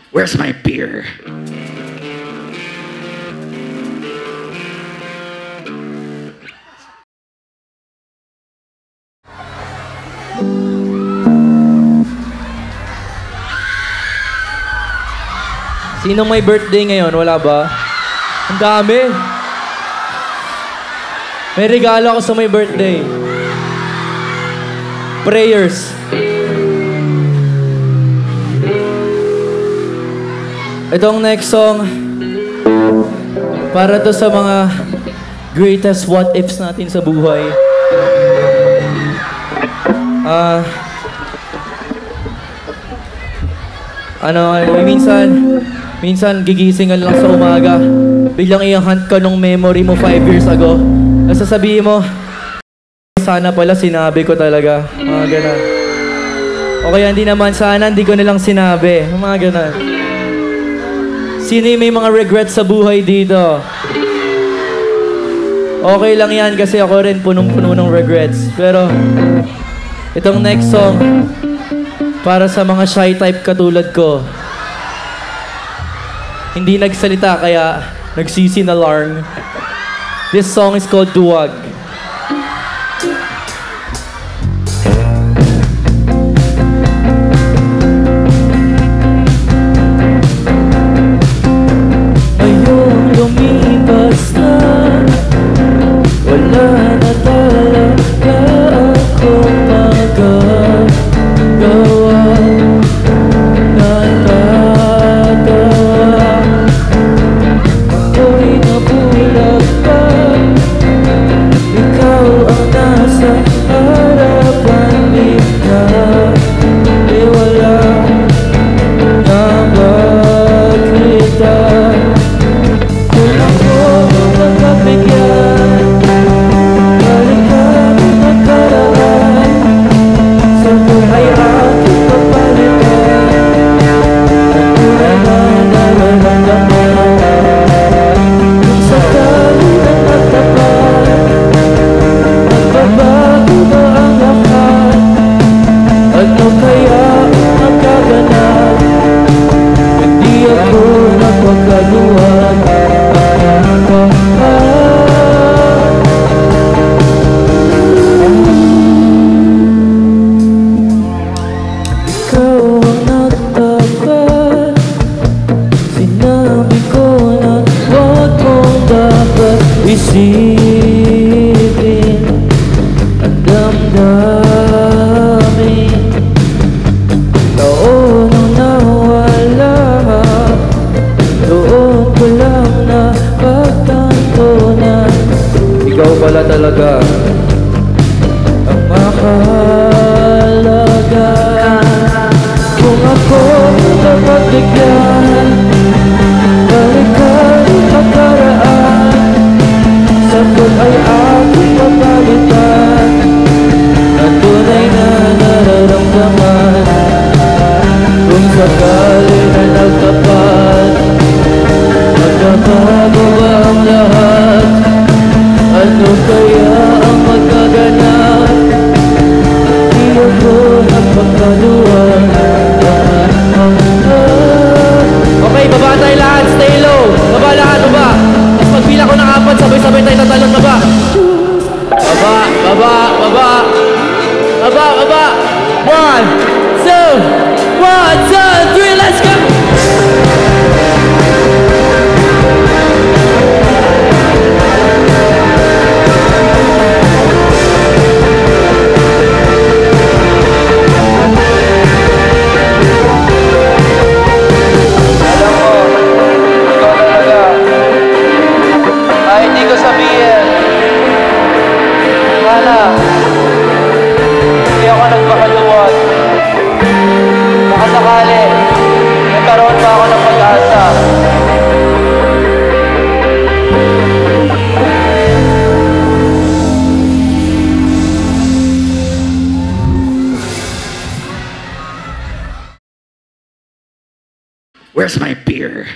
Where's my beer? Sinong may birthday ngayon? Wala ba? Ang dami. May regalo ako sa may birthday. Prayers. Itong next song, para to sa mga greatest what ifs natin sa buhay. Minsan gigising ka lang sa umaga, biglang i-hunt ka nung memory mo 5 years ago. Nasasabihin mo, sana pala sinabi ko talaga. Mga ganun. O kaya hindi naman, sana hindi ko nilang sinabi. Mga ganun. Sino yung may mga regrets sa buhay dito? Okay lang yan kasi ako rin punong-puno ng regrets. Pero itong next song, para sa mga shy type katulad ko. Hindi nagsalita kaya nagsisinalarm. This song is called Duwag. Ayong lumipas na, wala na talaga akong magagawa. Isipin ang damdamin, taon nung nawala, doon ko lang napagtanto na ikaw pala talaga ang mahalaga. Kung ako napagbigyan, balikan ang nakaraan, sagot ay aking papalitan, at tunay na nararamdaman. Kung sakali na nagtapat, magbabago ba ang lahat? Ano kaya ang magaganap? Di ako nagpagkaluan. Okay, baba tayo lahat, stay low. Baba lahat, baba. Tapos pagpila ko ng 4, sabay-sabay tayo tatalon, baba. Baba, baba, baba. Baba, baba. 1, 2, 1, 2, 3, let's go! Where's my beer?